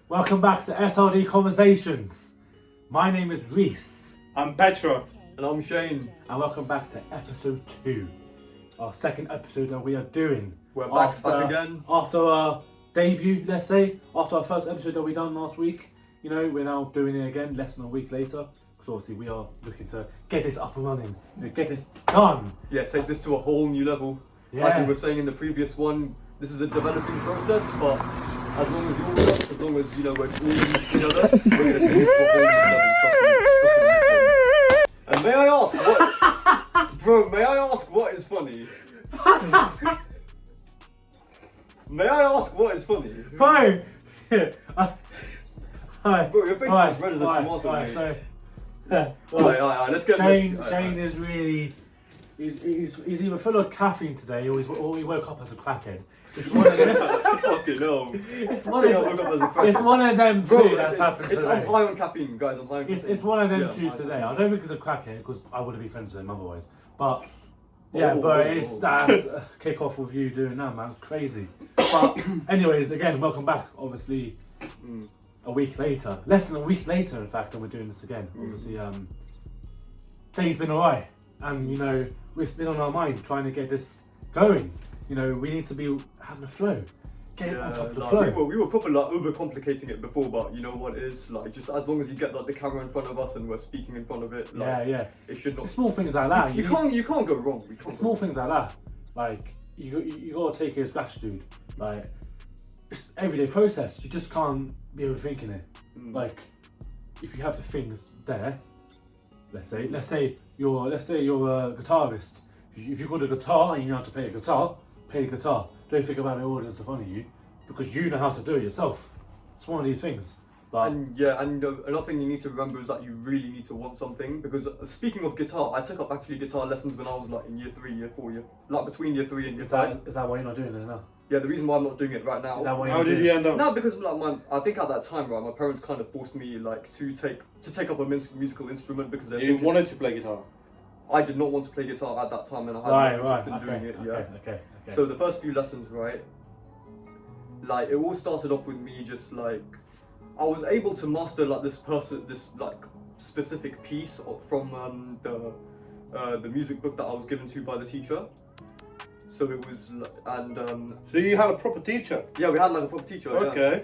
Welcome back to SRD Conversations. My name is Reese. I'm Petra. And I'm Shane. And welcome back to episode 2. Our second episode that we are doing. We're back again. After our debut, let's say. After our first episode that we done last week. You know, we're now doing it again, less than a week later. Because obviously we are looking to get this up and running. Get this done. Yeah, take this to a whole new level. Yeah. Like we were saying in the previous one, this is a developing process, but as long as you're with us, as long as, you know, we're all in this together, we're going to take this to a whole new level. Trust me. And may I ask what... Bro, may I ask what is funny? May I ask what is funny? Bro! Hi. Bro, your face is as red as a tomato, mate. Alright, let's get Shane is really... He's either full of caffeine today or he woke up as a crackhead. It's one of them. Fucking hell. It's one of them two that's happened today. I'm high on caffeine, guys. I'm high on caffeine. It's one of them two today. I don't think it's a crackhead because I wouldn't be friends with him otherwise. But it's that kick off with you doing that, man. It's crazy. But anyways, again, welcome back. Obviously, a week later, less than a week later, in fact, and we're doing this again. Obviously, things been alright, and you know, it's been on our mind trying to get this going. You know, we need to be having a flow. Get it on top of the flow. We were probably like overcomplicating it before, but you know what it is? Like, just as long as you get like the camera in front of us and we're speaking in front of it, like, it should not. It's small things like that. You can't go wrong. Small things like that. Like you gotta take it as gratitude. Like it's everyday process. You just can't be overthinking it. Like if you have the things there, let's say you're a guitarist. If you've got a guitar and you know how to play a guitar, play a guitar. Don't think about the audience in front of you because you know how to do it yourself. It's one of these things. But another thing you need to remember is that you really need to want something. Because speaking of guitar, I took up actually guitar lessons when I was like in year 3, year 4, like between year 3 and year 5. Is that why you're not doing it now? Yeah, the reason why I'm not doing it right now. How did you end up? No, because like I think at that time, right, my parents kind of forced me like to take up a musical instrument because they wanted to play guitar. I did not want to play guitar at that time, and I had no interest in doing it. Okay. So the first few lessons, right, like it all started off with me just like I was able to master like this like specific piece from the music book that I was given to by the teacher. So it was So you had a proper teacher? Yeah, we had like a proper teacher. Okay.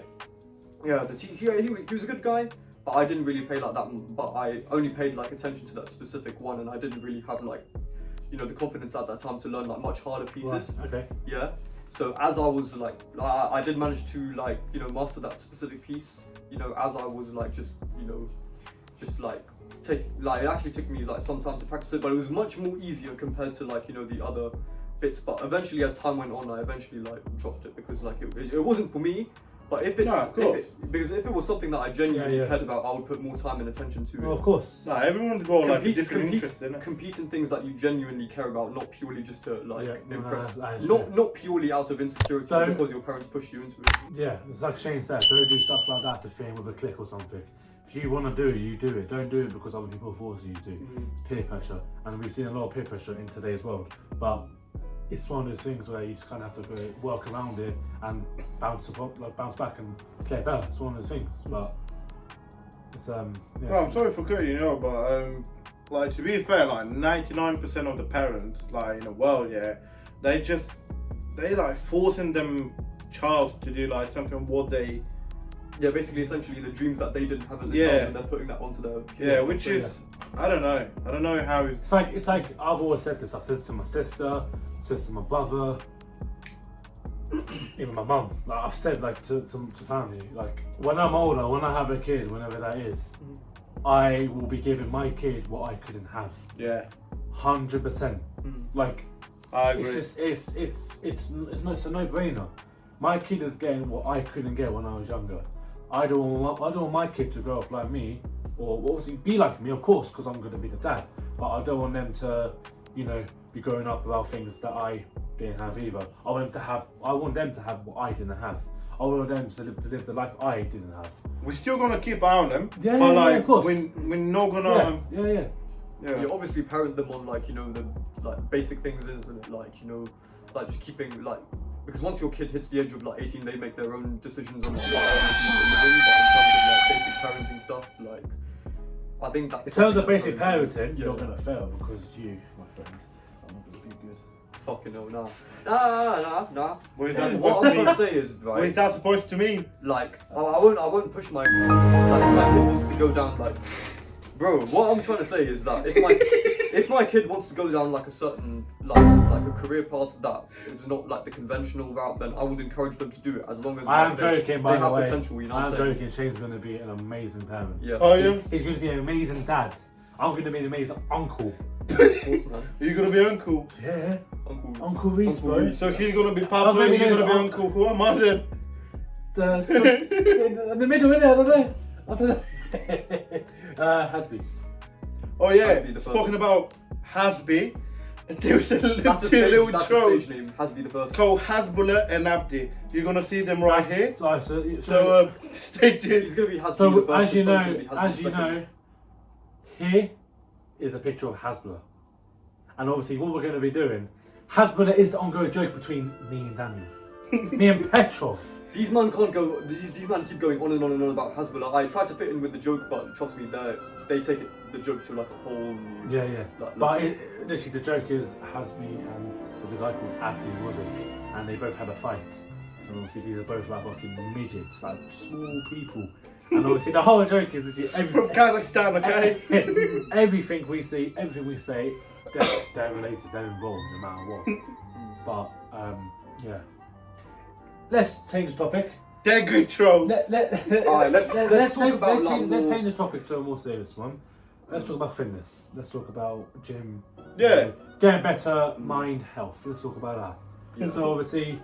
Yeah, he was a good guy. But I didn't really pay like that, but I only paid like attention to that specific one, and I didn't really have like, you know, the confidence at that time to learn like much harder pieces. Right. Okay. Yeah. So as I was like, I did manage to like, you know, master that specific piece. You know, as I was like it actually took me like some time to practice it, but it was much more easier compared to like, you know, the other bits. But eventually, as time went on, I eventually like dropped it because like it wasn't for me. But because if it was something that I genuinely cared about, I would put more time and attention to it. Well, of course. No, everyone's got like different interests in it. Compete in things that you genuinely care about, not purely just to like impress. No, not purely out of insecurity because your parents push you into it. Yeah, it's like Shane said, don't do stuff like that to fit in with a clique or something. If you want to do it, you do it. Don't do it because other people force you to. Peer pressure. And we've seen a lot of peer pressure in today's world. But it's one of those things where you just kind of have to go work around it and bounce back and get better. It's one of those things, but it's Well, I'm sorry for cutting you off, but like to be fair, like 99% of the parents, like in the world, they like forcing them child to do like something what they. Yeah, basically, essentially the dreams that they didn't have as a child, and they're putting that onto their kids. Yeah, which is I don't know how it's like I've always said this. I've said this to my sister, my brother, even my mum. Like I've said like to family, like when I'm older, when I have a kid, whenever that is, I will be giving my kid what I couldn't have. Yeah. 100%. Like I agree. It's a no-brainer. My kid is getting what I couldn't get when I was younger. I don't want my kid to grow up like me, or obviously be like me, of course, because I'm going to be the dad. But I don't want them to, you know, be growing up without things that I didn't have either. I want them to have what I didn't have. I want them to live the life I didn't have. We're still gonna keep eye on them, of course. We're not gonna. You obviously parent them on like, you know, the like basic things, isn't it? Like, you know, like just keeping like because once your kid hits the age of like 18, they make their own decisions on like, what they want to do for a living. But in terms of like basic parenting stuff, like I think that's. In terms of something basic that's parenting, yeah. you're gonna fail because you, my friend, are not gonna be good. Fucking hell, nah. What is that What supposed I'm to trying mean? to say is, What is right, that supposed to mean? like, I won't push my, like, if my kid wants to go down, like, bro, what I'm trying to say is that if my kid wants to go down, like, a certain, like a career path that is not, like, the conventional route, then I would encourage them to do it, as long as, I am like, joking, by they the have way. potential, you know what I'm I'm saying? joking. Shane's gonna be an amazing parent. Yeah. Oh yeah. He's gonna be an amazing dad. I'm gonna be an amazing uncle. Of course, man. Are you gonna be uncle? Yeah. Uncle. Uncle Reese, Uncle bro. Reese. So he's gonna be papa, Oh, maybe you're gonna be there's- uncle. Who am I then? The middle, innit? I don't know. Hasby. Oh yeah. Hasbi the first. Talking about Hasbi, there was a That's a little stage, troll stage name, has to be the first. called Hasbullah and Abdi. You're gonna see them right here. So So stay tuned. He's gonna be Hasbi the So first. as you his son's gonna know, be Hasbi the second. here is a picture of Hasbullah, and obviously what we're going to be doing. Hasbullah is the ongoing joke between me and Daniel, me and Petrov. These man can't go. These man keep going on and on and on about Hasbullah. I try to fit in with the joke, but trust me, they take the joke to like a whole. Yeah. Like, But literally, the joke is Hasbi and there's a guy called Abdi Wazik, and they both had a fight. And obviously, these are both like fucking midgets, like small people. And obviously, the whole joke is From everything. Kazakhstan, okay? Everything we say, they're related, they're involved no matter what. But yeah. Let's change the topic. They're good trolls. Alright, let's talk about like let's more- change the topic to a more serious one. Let's talk about fitness. Let's talk about gym. Yeah. Getting better mind health. Let's talk about that. Yeah. So obviously,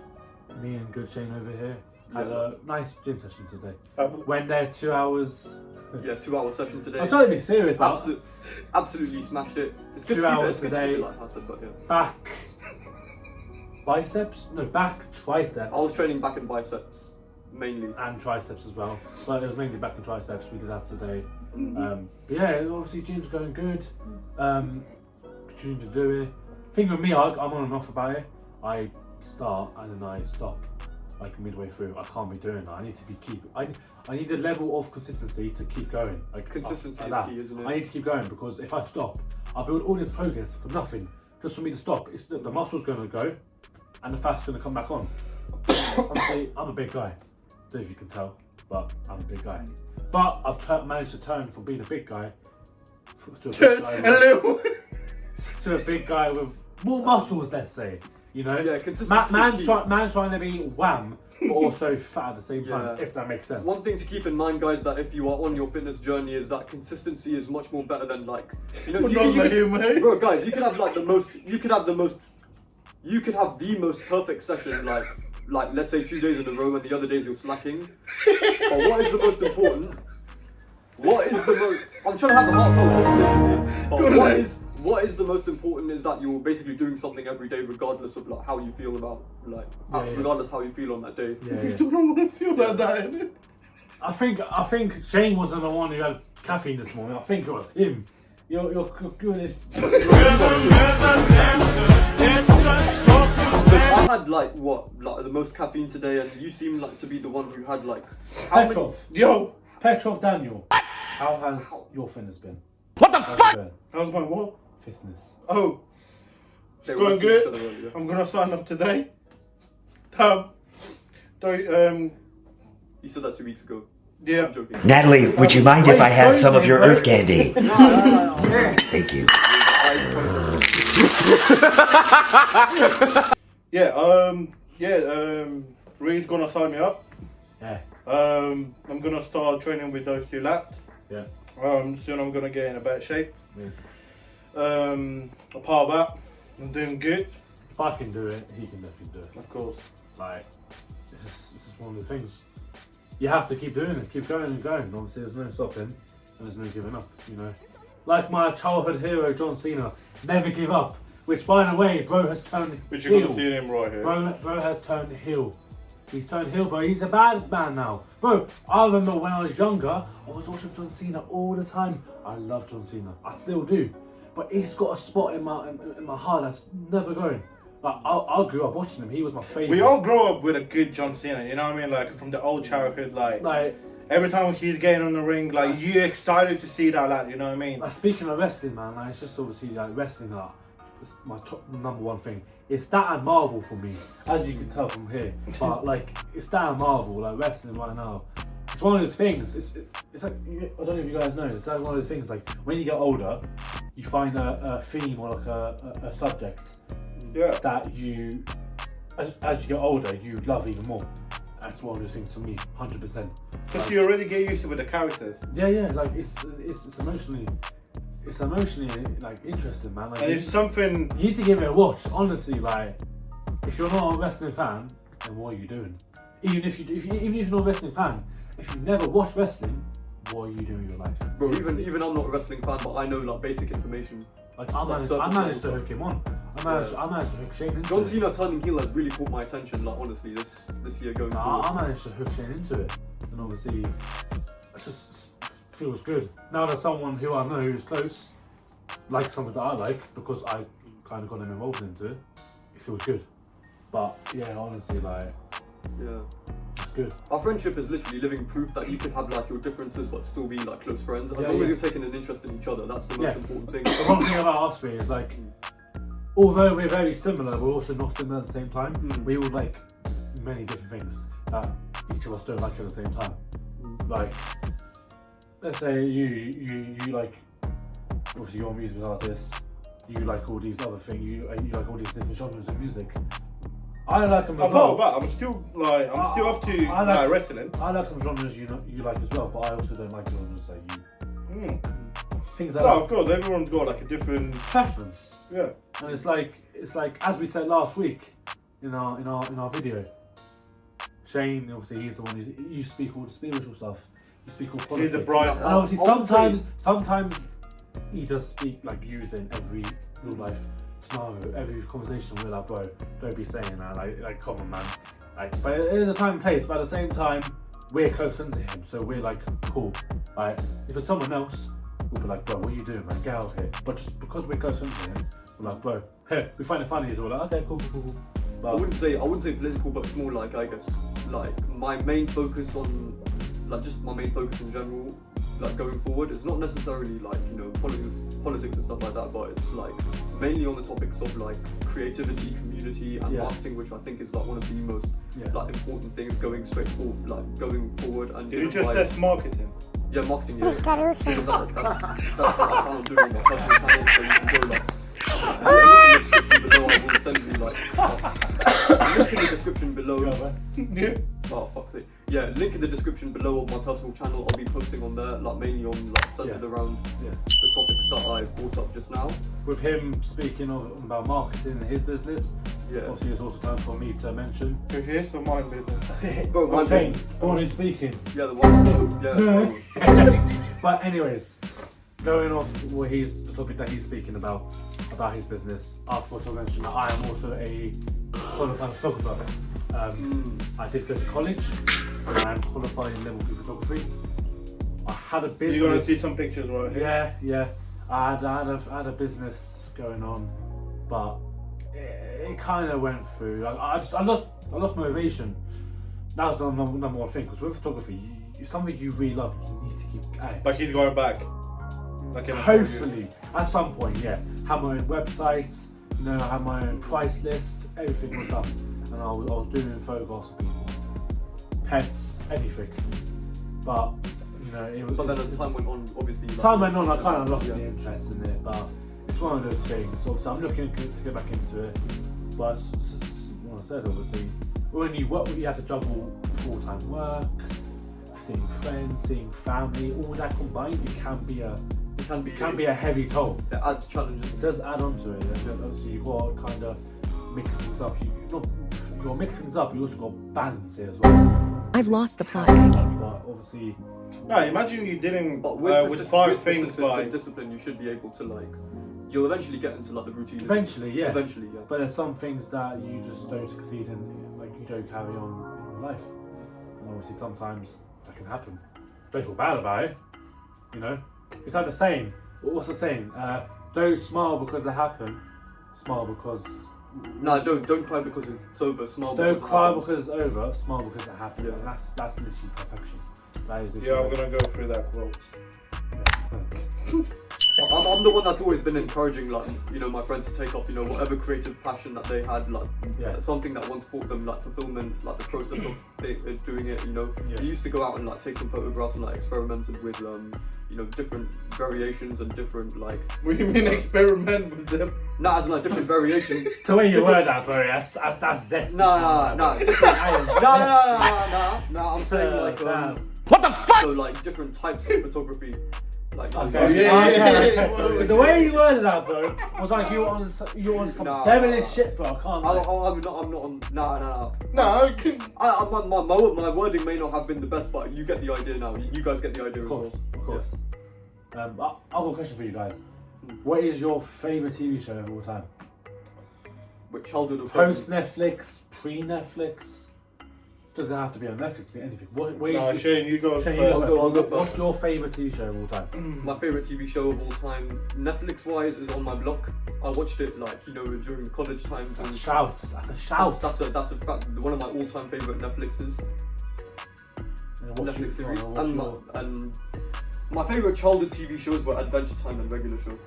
me and Good Shane over here had a nice gym session today. Went there 2 hours. Yeah, 2-hour session today. I'm trying to be serious, but Absolutely smashed it. It's good 2 to keep it. hours It's good to today. keep it lighthearted, but yeah. back biceps? No, back triceps. I was training back and biceps mainly. And triceps as well, but it was mainly back and triceps. We did that today. But yeah, obviously gym's going good. Continue to do it. Thing with me, I'm on and off about it. I start and then I stop, like midway through. I can't be doing that. I need to be I need a level of consistency to keep going. Like Consistency like is that. key, isn't it? I need to keep going because if I stop, I'll build all this progress for nothing. Just for me to stop. It's the muscle's going to go, and the fat's going to come back on. Obviously, I'm a big guy. I don't know if you can tell, but I'm a big guy. But I've managed to turn from being a big guy to a big guy. To a big guy with more muscles, let's say. You know, Yeah, consistency is key. man's trying to be wham, but also fat at the same time. Yeah. If that makes sense. One thing to keep in mind, guys, that if you are on your fitness journey, is that consistency is much more better than like, you know, bro, guys, you could have like the most perfect session, like let's say 2 days in a row, and the other days you're slacking. But what is the most important? I'm trying to have a heartfelt conversation here. But what is the most important is that you're basically doing something every day, regardless of like how you feel about regardless how you feel on that day. Yeah, You yeah. don't want to feel like that, innit? I think Shane wasn't the one who had caffeine this morning. I think it was him. You're just. Look, I had like the most caffeine today, and you seem like to be the one who had like Yo, Daniel. How has your fitness been? What the fuck? how's my what? Fitness. Oh, They were going listening to good. each other earlier. I'm gonna sign up today. You said that 2 weeks ago. Yeah. I'm joking. Natalie, would you mind if I had some of your earth candy? No. Thank you. Reed's gonna sign me up. Yeah. I'm gonna start training with those two lads. Yeah. Soon I'm gonna get in a better shape. Yeah. Apart of that, I'm doing good. If I can do it, he can definitely do it. Of course. Like, this is one of the things. You have to keep doing it, keep going and going. Obviously, there's no stopping and there's no giving up, you know. Like my childhood hero, John Cena, never give up. Which, by the way, bro has turned Which heel. you're gonna see him right here. Bro has turned heel. He's turned heel, bro. He's a bad man now. Bro, I remember when I was younger, I was watching John Cena all the time. I love John Cena. I still do. But he's got a spot in my heart that's never going. Like I grew up watching him. He was my favorite. We all grow up with a good John Cena, you know what I mean? Like from the old childhood, like every time he's getting on the ring, like you're excited to see that lad, you know what I mean? Like, speaking of wrestling, man, like, it's just obviously like wrestling. Like, it's my top number one thing. It's that and Marvel for me, as you can tell from here. But like, it's that and Marvel, like wrestling right now. It's one of those things. It's like, I don't know if you guys know. It's like one of those things. Like when you get older, you find a theme or like a subject that you, as you get older, you love even more. That's one of those things for me, 100%. Because you already get used to with the characters. Yeah. Like it's emotionally like interesting, man. Like, and it's something you need to give it a watch. Honestly, like if you're not a wrestling fan, then what are you doing? Even if you're not a wrestling fan, if you never watch wrestling, what are you doing with your life? Bro, even I'm not a wrestling fan, but I know like basic information. Like I managed to hook him on. I managed to hook Shane into John it. Cena turning heel has really caught my attention. Like honestly, this year going forward. I managed to hook Shane into it, and obviously, it just feels good. Now that someone who I know who's close likes something that I like because I kind of got him involved into it, it feels good. But yeah, honestly, like it's good. Our friendship is literally living proof that you can have like your differences but still be like close friends. As long as you're taking an interest in each other, that's the most important thing. The one thing about us three is like, although we're very similar, we're also not similar at the same time. We all like many different things that each of us don't like at the same time. Like, let's say you like, obviously you're a music artist, you like all these other things, you like all these different genres of music. I like them as well. But I'm still up to like wrestling. I like some genres you like as well, but I also don't like genres that you. Things like of course, everyone's got like a different preference. Yeah. And it's like as we said last week in our video. Shane, obviously, he's the one you speak all the spiritual stuff. You speak all politics. He's a bright. And obviously, sometimes he does speak like using every real life scenario, every conversation. We're like, bro, don't be saying that. Like, come on, man. Like, but it is a time and place. But at the same time, we're close into him, so we're like, cool. Like, if it's someone else, we'll be like, bro, what are you doing, man? Get out of here. But just because we're close into him, we're like, bro, hey, we find it funny. So we're like, okay, cool. But I wouldn't say political, but it's more like, I guess, like my main focus on, like just my main focus in general, like going forward, is not necessarily like, you know, politics and stuff like that, but it's like mainly on the topics of like creativity, community, and marketing, which I think is like one of the most like important things going going forward. And you just said marketing. Yeah, marketing. Yeah. That's what I plan on doing on my personal channel, so you can go like. Link in the description below. Oh fuck's sake. Yeah, link in the description below of my personal channel. I'll be posting on there, like mainly on like centered around the topics that I brought up just now. With him speaking about marketing and his business, obviously it's also time for me to mention. Here's for my business. Bro, my Shane, the one who's speaking. Yeah, the one. Yeah. But anyways, going off the topic that he's speaking about his business, I forgot to mention that I am also a qualified photographer. I did go to college, and I am qualified in level 3 photography. I had a business. You're gonna see some pictures right here. Yeah. I had a business going on, but it kind of went through. I lost motivation. That was the number one thing, because with photography, something you really love, you need to keep at it. But he's going back. Hopefully, at some point, have my own website, have my own price list, everything was done, and I was doing photographs of people, pets, anything. But it was. But then as time went on, obviously. Time went on, I kind of lost the interest in it, but it's one of those things. Obviously, I'm looking to get back into it, but as I said, obviously, when you work, you have to juggle full-time work, seeing friends, seeing family, all that combined, it can be a heavy toll. It adds challenges. It does add on to it. So you've got to kind of mix things up. You're mixing things up, you also got to balance it as well. I've lost the plot again. But obviously... No, imagine you didn't, but with 5 things like... and discipline, you should be able to like... You'll eventually get into like the routine. Eventually, yeah. But there's some things that you just don't succeed in, like you don't carry on in your life. And obviously sometimes that can happen. Don't feel bad about it, It's like what's the saying? Don't smile because it happened, smile because Nah, don't cry because it's over. Smile. Don't because it cry happened. because it's over, smile because it happened. Yeah. And that's literally perfection. That is Yeah, I'm gonna go through that quote. I'm the one that's always been encouraging, like, you know, my friends to take up, you know, whatever creative passion that they had, like, something that once brought them, like, fulfillment, like the process of doing it, you know. Yeah. We used to go out and, like, take some photographs and, like, experimented with, you know, different variations and different, like... What do you mean experiment with them? Nah, as in, like, different variation. The way you word that, bro, that's zesty. Nah, different... Nah, I'm saying, like, what the fuck? so, like, different types of photography. Like, Okay. Yeah. The way you worded that, bro, was like you were on some Nah. devilish shit, bro. I can't. I'm not on... Nah. No, I can. My wording may not have been the best, but you get the idea now. You guys get the idea as well. Of course. I've got a question for you guys. What is your favourite TV show of all time? With childhood or Post Netflix, pre Netflix? Doesn't have to be on Netflix, it can be anything. No, Shane, you go Shane, first. I'll go first. What's your favourite TV show of all time? My favourite TV show of all time, Netflix-wise, is On My Block. I watched it, like, you know, during college times. That's And shouts. That's a shout. that's a fact. One of my all-time favourite Netflixes. Netflix series. And my favourite childhood TV shows were Adventure Time and Regular Show.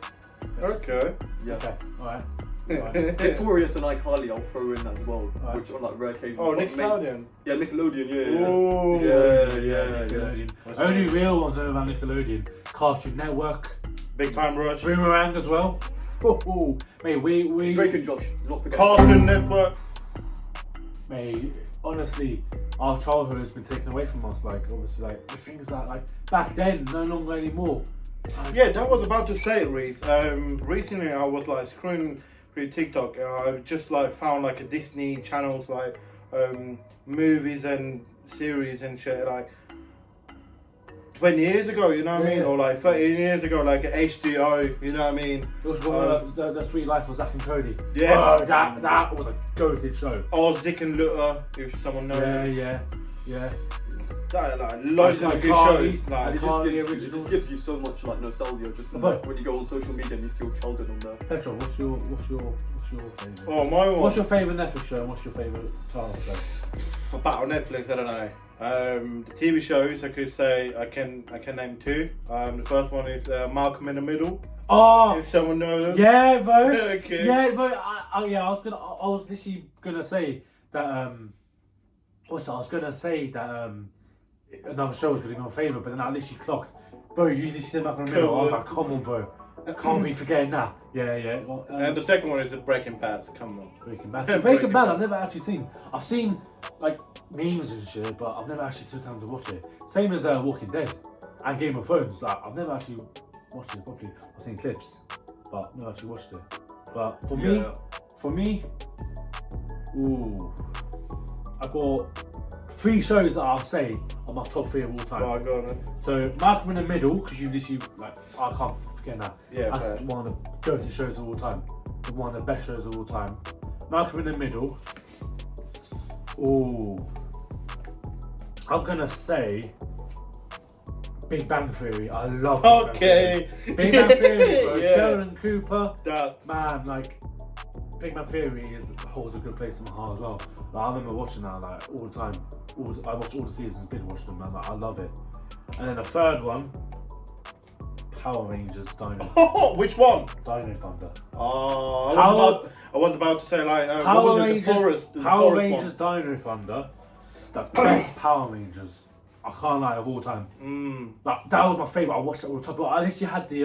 Okay. Yeah. Okay, alright. Victorious and iCarly I'll throw in as well, Right. which on like rare occasions. Oh, But Nickelodeon. Yeah, Nickelodeon, yeah. Ooh. Yeah. Nickelodeon. Only real ones know about Nickelodeon. Cartoon Network. Big Time Rush. Boomerang as well. Oh, mate, we Drake and Josh, not forget. Cartoon Network. mate, honestly, our childhood has been taken away from us. Like, obviously, like the things that like back then, no longer anymore. Yeah, that was about to say it, Reese. Recently I was like scrolling through TikTok and I just like found like a Disney channels like movies and series and shit like 20 years ago, you know what I mean? Yeah. Or like 13 years ago, like HDO, you know what I mean? It was the Sweet Life of Zack and Cody. Yeah. Oh, that was a goated show. Or Zick and Luther, if someone knows. Yeah. That, like, loads of good iCarly. shows. Like, And Carly it originals. just gives you so much like nostalgia. Just But- when you go on social media and you see your childhood on there. Petro, what's your favourite? oh, my one. What's your favourite Netflix show and what's your favourite childhood show? About on Netflix, I don't know. The TV shows, I could say I can name two. The first one is Malcolm in the Middle. Oh, If someone knows them. yeah, bro. Okay. Yeah, bro. I was literally gonna say that. Also, I was gonna say that another show was gonna be my favourite, but then I literally clocked. Bro, you literally said Malcolm in the Middle. I was like, come on, bro. Can't be forgetting that. Yeah. Well, And the second one is the Breaking Bad. Come on. Breaking Bad. See, Breaking Bad, I've never actually seen. I've seen like memes and shit, but I've never actually took time to watch it. Same as Walking Dead and Game of Thrones. Like I've never actually watched it properly. I've seen clips, but I've never actually watched it. But for me, ooh, I've got 3 shows that I'll say are my top 3 of all time. Oh, go on then. So Malcolm in the Middle, because you literally like I can't forget that. Yeah, That's fair. one of the go-to shows of all time. One of the best shows of all time. Malcolm in the Middle. Ooh. I'm gonna say Big Bang Theory. I love Okay. Big Bang Theory, bro. Yeah. Sheldon Cooper. That. Man, like Big Bang Theory holds a good place in my heart as well. Like, I remember watching that like all the time. I watched all the seasons, did watch them, man. Like, I love it. And then the third one, Power Rangers Dino Which one? Thunder. Oh, Power- I was about to say like what Power was it? Rangers, The Forest. The Power Forest Rangers Dino Thunder, the best Power Rangers. I can't lie, of all time. One. Like that was my favourite. I watched it all the time. But I literally had the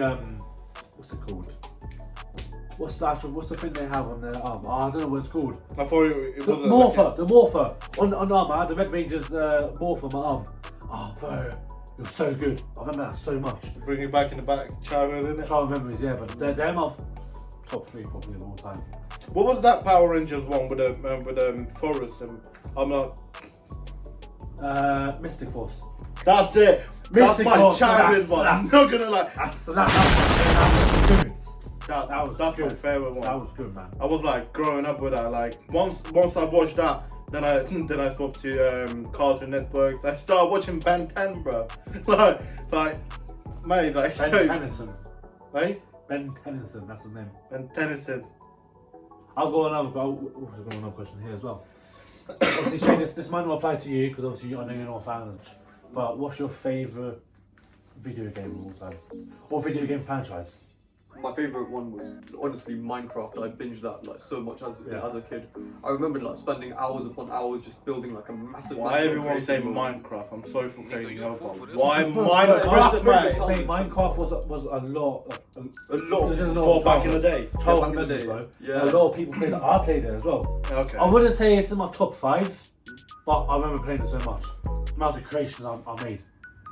what's it called? What's the thing they have on their arm? Oh, I don't know what it's called. I thought it The was morpher on arm. I had the Red Rangers morpher on my arm. Oh, bro, it was so good. I remember that so much. Bring you back in the back childhood, isn't it? Child memories, yeah, but they're my top 3 probably of all time. What was that Power Rangers one with the forest and I'm not. Mystic Force. That's it. That's Mystic my Force, childhood that's one. that. I'm not gonna lie. That was good. That's good. my favorite one. That was good, man. I was like growing up with that. Like once I watched that, then I swapped to Cartoon Network. I started watching Ben 10, bro. like, mate, like Ben so. Tennyson. Hey, Ben Tennyson, that's his name. Ben Tennyson. I've got another question here as well. Obviously, Shane, this might not apply to you because obviously I know you're not a fan of it. But what's your favourite video game of all time? Or video game franchise? My favourite one was honestly Minecraft. I binged that like so much as Yeah. a kid. I remember like spending hours upon hours just building like a massive. Why massive everyone say creative world. Minecraft? I'm sorry for crazy you're a fool for this. Why Bro, Minecraft, man? man? Minecraft was a lot. A lot. There's a lot For of back in the day. Child back in the games, day. bro. Yeah. A lot of people played it. I played it as well. Okay. I wouldn't say it's in my top 5, but I remember playing it so much. The amount of creations I made,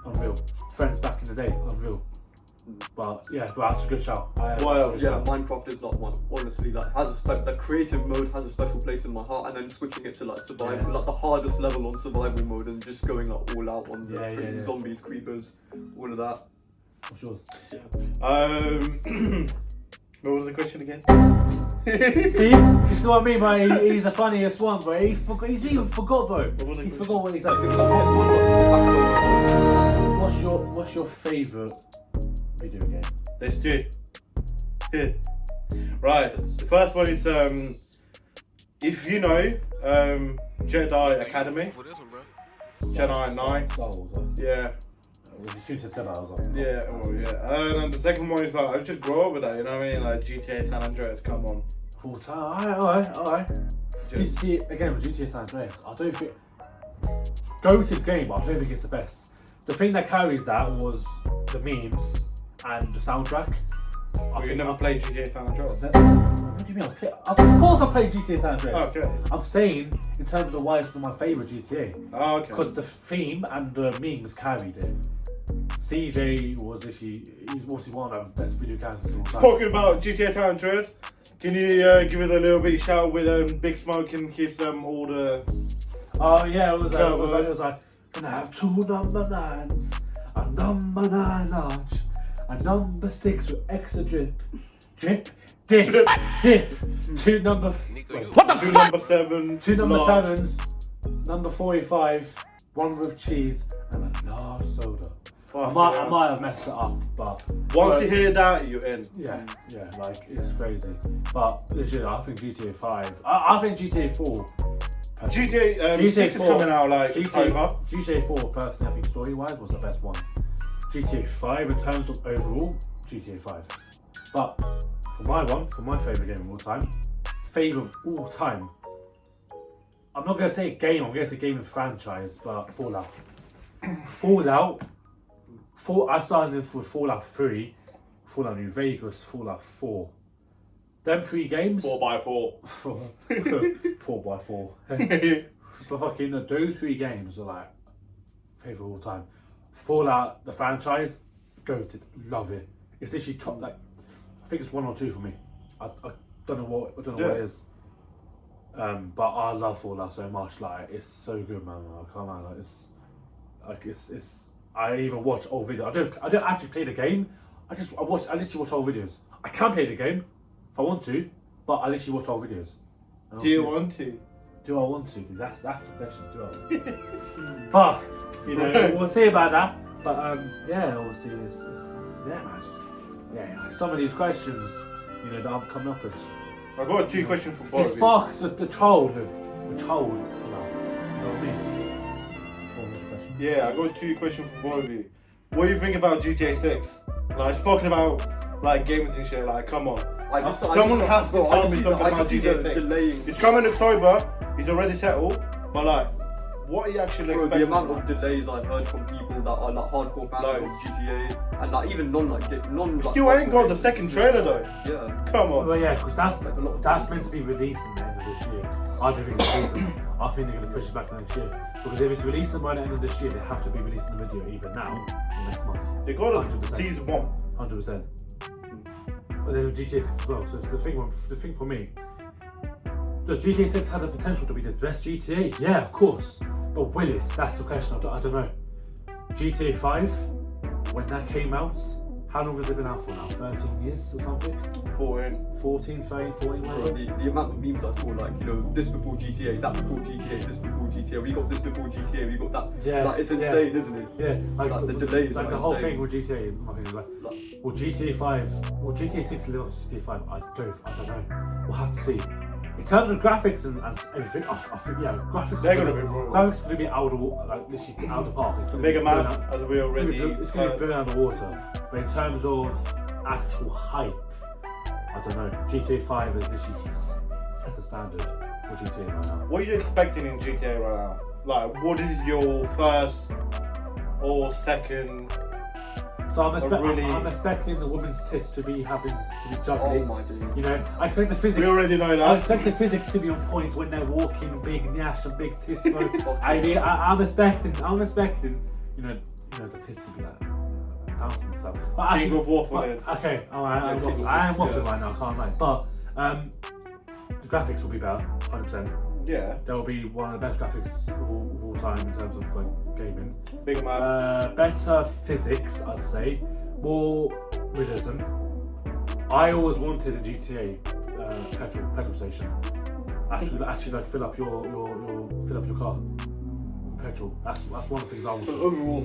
unreal. Friends back in the day, unreal. But yeah, but that's a good shout. What else? Yeah, Minecraft is like one. Honestly, like has the creative mode has a special place in my heart, and then switching it to like survival, Yeah. like the hardest level on survival mode, and just going like all out on the Yeah. zombies, creepers, all of that. What's yours? What was the question again? See, this is what I mean, bro. He's the funniest one, bro. He's even forgot, bro. What was the He's question? forgot what he's That's the asking. best one. What's your favourite video game? Let's do it. Right. The first one is if you know Jedi Academy, For this one, bro. Jedi Knight. Star Wars, right? Yeah. When you said that, I was like, Yeah, well, yeah. And then the second one is like I just grew up with that, you know what I mean? Like GTA San Andreas, come on. full time. Alright. Just- See, again with GTA San Andreas, I don't think go to the game, but I don't think it's the best. The thing that carries that was the memes and the soundtrack. you never played GTA San Andreas? What do you mean? Of course I played GTA San Andreas. Okay. I'm saying in terms of why it's my favourite GTA. Oh, okay. Because the theme and the memes carried it. CJ was he's obviously one of the best video characters of all time. Talking about GTA San Andreas, can you give us a little bit shout with Big Smoke and his all the Oh yeah, it was like, gonna have 2 number 9s, a number 9 large, a number 6 with extra dip, dip, 2 number, Nico, you what the two fuck? number 7, 2 number large. 7s, number 45, 1 with cheese, and a large soda. I Fuck might yeah. have messed it up, but Once you hear that, you're in. yeah, like it's crazy. But legit, I think GTA 5, I think GTA 4. GTA, GTA 6 is 4, coming out like October. GTA 4 personally, I think story-wise was the best one. GTA 5 in terms of overall, GTA 5. But for my favourite game of all time, I'm not going to say game, I'm going to say game and franchise, but Fallout. I started off with Fallout 3, Fallout New Vegas, Fallout 4. Them 3 games. 4x4. 4x4. But fucking those 3 games are like favourite of all time. Fallout, the franchise, goated, love it. It's literally top, like I think it's 1 or 2 for me. I don't know what it is. But I love Fallout so much. Like it's so good, man. I can't lie. Like it's. I even watch old videos. I don't actually play the game. I literally watch old videos. I can play the game if I want to, but I literally watch old videos. And Do you obviously- want to? Do I want to? That's the question. Do I? But you know, we'll see about that. But yeah, obviously, it's yeah, man. Yeah, some of these questions, you know, that I'm coming up with, I've got 2 questions for it both of you. sparks the childhood in us. You know what I mean? What was the question? Yeah, I got 2 questions for both of you. What do you think about GTA 6? Like, spoken about like games and shit. Like, come on. Someone has to tell me something about GTA 6. delaying. It's coming in October. It's already settled. But like, what are you actually Bro, expecting? the amount of delays I've heard from people that are like hardcore fans Like- of GTA and like even non. Still ain't got the second trailer though. Yeah. Come on. Well, yeah, because Like a lot of that's meant to be released in the end of this year. I don't think it's releasing. I think they're going to push it back to next year. Because if it's releasing by the end of this year, they have to be releasing the video either now or next month. They got a 100%. season 1. 100%. But then with GTA 6 as well. So the thing for me, does GTA 6 have the potential to be the best GTA? Yeah, of course. But will it? That's the question. I don't know. GTA 5, when that came out, how long has it been out for now? 13 years or something? 14. 14, 13, 14, Bro, whatever. the amount of memes I saw, like, you know, this before GTA, that before GTA, this before GTA, we got this before GTA, we got that. Yeah, Like, it's yeah. insane, isn't it? Yeah, Like, the delays like are the whole insane. thing with GTA. I mean, like, Like, will GTA 5, will GTA 6 live up to GTA 5? I don't know. We'll have to see. In terms of graphics and everything, I think graphics. They're gonna be brutal. Graphics are gonna be out of like literally out of the park. It's gonna Bigger be map, blown out- as we already. It's gonna be blown out of the water. But in terms of actual hype, I don't know. GTA 5 has literally set the standard for GTA right now. What are you expecting in GTA right now? Like, what is your first or second? So really- I'm expecting the women's tits to be juggly. Oh my days. You know, I expect the physics. We already know I that. expect the physics to be on point when they're walking, big nyash and big tits. I'm expecting, you know, the tits to be like bouncing and stuff. But actually, King of Waffle. okay, alright, I am waffling right now, can't lie. But the graphics will be better, 100%. Yeah. There will be one of the best graphics of all time in terms of like gaming. Bigger map. Better physics, I'd say. More realism. I always wanted a GTA petrol station. Actually, like fill up your car. Petrol. That's one of the things I want. So overall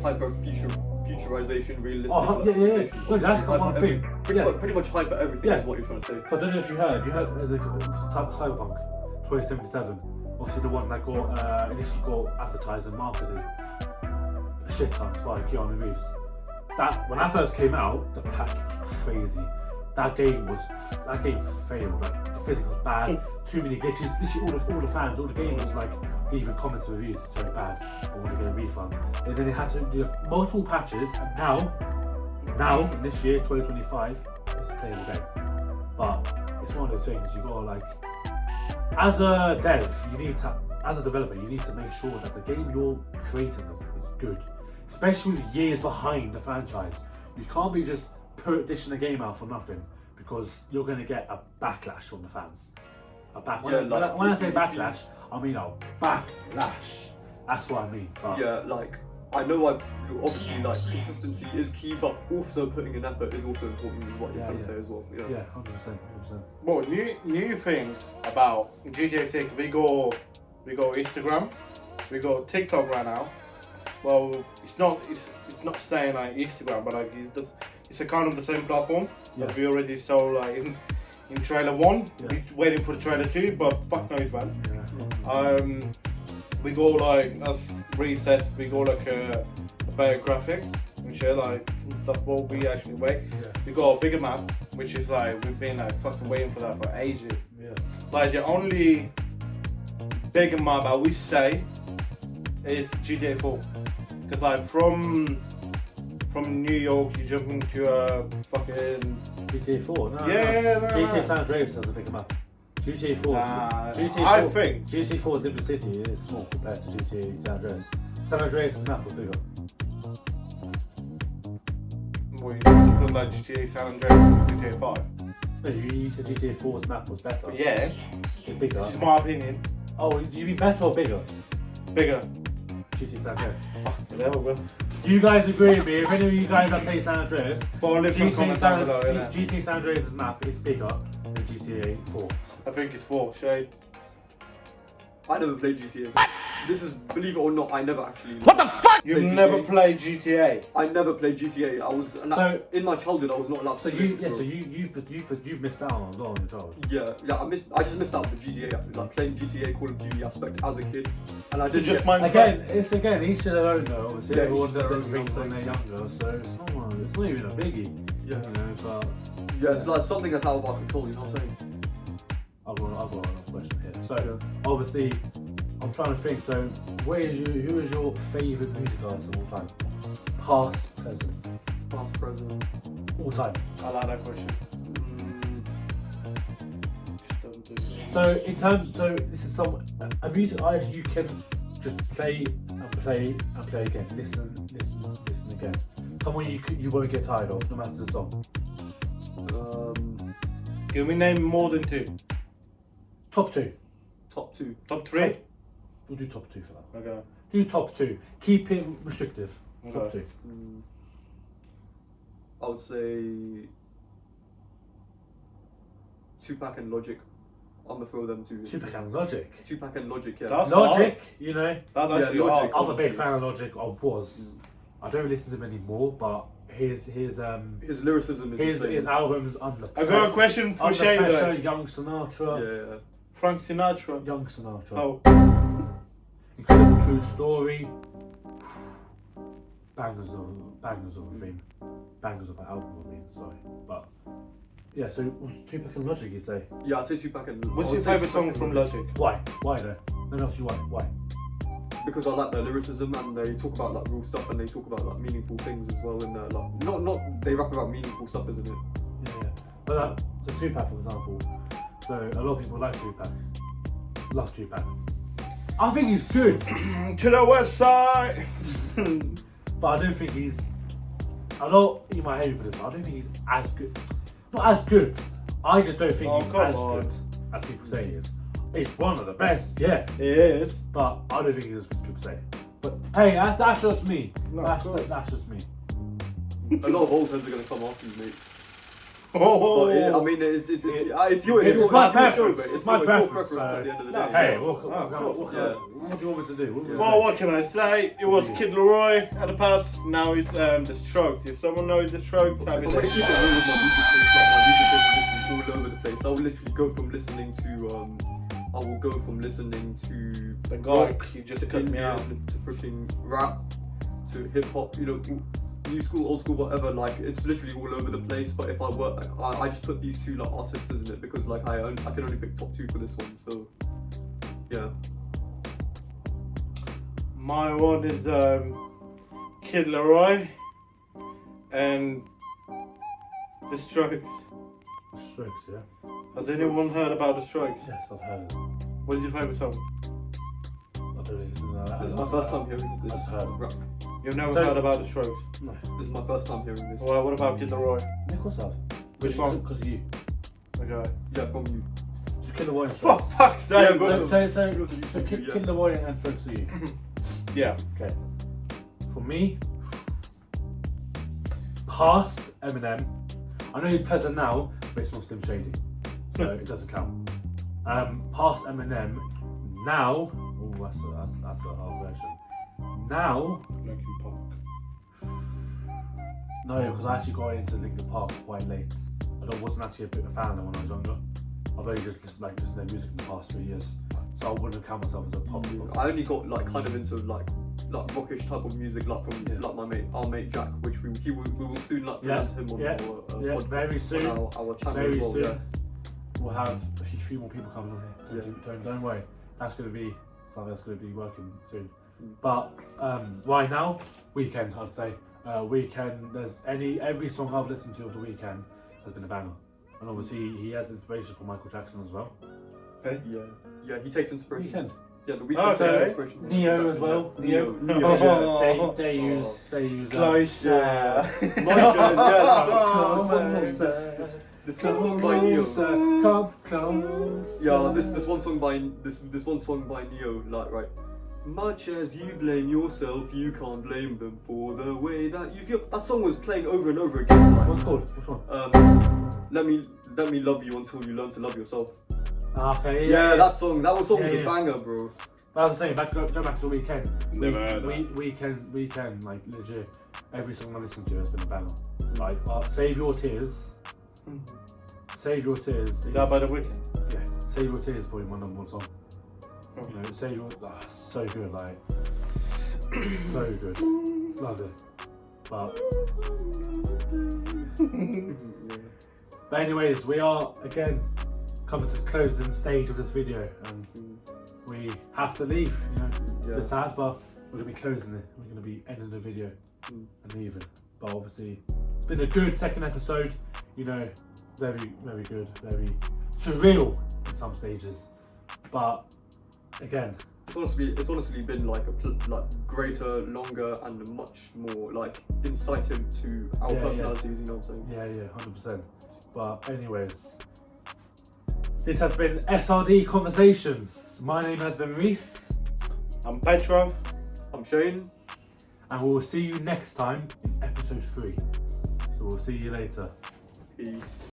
futurization, realistic. Oh yeah. Look, that's the one thing. Pretty much hyper everything Yeah. is what you're trying to say. I don't know if you heard. There's a type of Cyberpunk 2077. Obviously, the one that got initially got advertised and marketed a shit ton by Keanu Reeves. That when that first came out, the patch was crazy. That game failed. Like the physics was bad. Too many glitches. Literally, all the fans, all the gamers, like they even comments and reviews. It's very bad. I want to get a refund. And then they had to do multiple patches. And now in this year, 2025, it's a playable game. But it's one of those things you gotta like. As a dev, as a developer, you need to make sure that the game you're creating is good, especially with years behind the franchise. You can't be just dishing a game out for nothing because you're going to get a backlash from the fans. When I say backlash, I mean a backlash. That's what I mean. But Yeah, like I know obviously like consistency is key, but also putting in effort is also important, is what you're trying to say as well. yeah, 100%. Well, new thing about GTA 6, we go Instagram, we go TikTok right now. Well, it's not saying like Instagram, but like it's a kind of the same platform that we already saw like in trailer 1. We're waiting for the trailer 2, but fuck knows man. We go like as reset, we go like a better graphics and shit, like that's what we actually wait. We got a bigger map, which is like we've been like fucking waiting for that for ages. Like the only bigger map I would say is GTA 4, because like from New York you jump into a fucking GTA 4? No. GTA San Andreas has a bigger map. GTA 4. I think GTA 4 Liberty City is small compared to GTA San Andreas. San Andreas' map was bigger. Well, you look like GTA San Andreas and GTA 5. No, you said GTA 4's map was better. But yeah, It's bigger. this is my opinion. Oh, do you mean better or bigger? Bigger. GTA San Andreas. Yeah, bro. Do you guys agree with me? If any of you guys have played San Andreas, Well, leave some comments down below, innit? GTA San Andreas' map is bigger than GTA 4. I think it's 4. Shade. I never played GTA. This is, believe it or not, I never actually. You've never played GTA. I never played GTA. I was in my childhood. I was not allowed to. So you've missed out on a lot in your childhood. I just missed out on the GTA, like playing GTA Call of Duty aspect as a kid, and I did just get, Again, each to their own though. Obviously, Yeah, everyone each does their own, different things when they're younger, so it's not even a biggie. Yeah. You know, but yeah, it's like something that's out of our control. You know what I'm saying? I've got another question here. So obviously, I'm trying to think. So, who is your favourite music artist of all time? Past, present, Past, present. all time. I like that question. So this is a music artist you can just play and play and play again. Listen again. Someone you won't get tired of, no matter the song. Can we name more than 2? Top 2. Top 2. Top 3? We'll do top 2 for that. Okay. Do top 2. Keep it restrictive. Top Okay. 2. I would say Tupac and Logic. I'm gonna throw them two. Tupac and Logic. Tupac and Logic, yeah. That's Logic, you know. That's actually Logic. hard. I'm a big fan of Logic. I was. I don't listen to him anymore, but his lyricism is his insane. albums Under I got a question for Under Shane. Pressure, though. Young Sinatra. Yeah. Frank Sinatra. Young Sinatra. Oh. Incredible True Story. Bangers of a theme. Bangers of an album, I mean, sorry. But, yeah, so what's Tupac and Logic, you'd say? Yeah, I'd say Tupac and. What's I would your say favourite Tupac song and from Logic. Logic? Why? Why though? Let me ask you why. Why? Because I like their lyricism and they talk about like real stuff and they talk about like meaningful things as well in there. Like not they rap about meaningful stuff, isn't it? Yeah. But so Tupac, for example. So a lot of people like Tupac. Love Tupac. I think he's good. To the west side. But I don't think he's. I know you might hate me for this, but I don't think he's as good. Not as good. I just don't think he's come as on. good as people say he is. He's one of the best, yeah. It is. But I don't think he's as good as people say. But hey, that's just me. No, That's just me. A lot of old heads are gonna come after you, mate. Oh. But I mean, it's your It's my show, preference. mate. It's my your preference, preference so- at the end of the No, day. Hey, Yeah. what Yeah. do you want me to do? What do you Well, want what can I say? It was Kid Leroy at the past. Now it's the Strokes. If someone knows the Strokes, If have I'm it. gonna keep it real with my music taste, like my music taste is literally all over the place. I will literally go from listening to The guy, rock, you just to cut me Indian, out. to freaking rap, to hip hop, you know, new school, old school, whatever. Like it's literally all over the place. But if I were, I just put these two like artists, isn't it? Because like I can only pick top two for this one. So yeah. My one is Kid Leroy and the Strokes. Strokes, yeah. Has anyone heard about the Strokes? Yes, I've heard of them. What is your favourite song? I don't listen to that. This is my first time hearing this I've heard. rap. You've never So- heard about the Strokes? No. This is my first time hearing this. Well, what about Kid Leroy? Yeah, of course I have. Which one? Because of you. Okay. Yeah, from you. Just Kid Leroy and For Strokes. fuck's Yeah, sake! but- So Kid Yeah. Leroy and Strokes are you. Yeah. Okay. For me, past Eminem. I know he's present now, but it's not Slim Shady, so it doesn't count. Past Eminem, now. Oh, that's a hard version. Now, Linkin Park. no, because I actually got into Linkin Park quite late. Wasn't actually a bit of a fan of them when I was younger. I've only just listened to their music in the past 3 years, so I wouldn't count myself as a pop. I only got like kind of into like rockish type of music like from Yeah. like our mate Jack, which we will soon like Yeah, present him on yeah, our yeah, pod- very soon. on our channel Very as well. soon. Yeah. We'll have a few more people coming on here. Yeah. Don't worry. That's going to be something that's going to be working soon. Mm. But right now, Weekend, I'd say. Weekend. Every song I've listened to of the Weekend has been a banger, and obviously he has inspiration from Michael Jackson as well. Yeah, he takes inspiration. Weekend. Yeah, the Weeknd Okay. takes inspiration. from Neo Jackson, as well. yeah. Neo. Oh. They use. Close. Yeah. That's Oh, one song. man. This one song by Neo. Come close. Yeah, this one song by this one song by Neo, like right. Much as you blame yourself, you can't blame them for the way that you feel. That song was playing over and over again. Like, What's it called? Which one? let me love you until you learn to love yourself. Okay. Yeah, that song was Yeah, a yeah. banger, bro. But I was saying, go back to the Weekend. Never heard that. Weekend, like legit, every song I listen to has been a banger. Like, Save Your Tears. Save Your Tears. Is that by the Weeknd? Yeah, Save Your Tears is probably my number one song. Oh. You know, Save Your, so good, like, so good. Love it. But anyways, we are again coming to the closing stage of this video, and we have to leave. You know, Yeah. it's sad, but we're gonna be closing it. We're gonna be ending the video Mm. and leaving. But obviously, it's been a good second episode. You know, very, very good, very surreal in some stages. But again, It's honestly been like greater, longer, and much more like inciting to our Yeah, personalities. You know what I'm saying? yeah, 100%. But anyways, this has been SRD Conversations. My name has been Reese, I'm Petrov. I'm Shane. and we will see you next time in episode 3. So we'll see you later. Peace.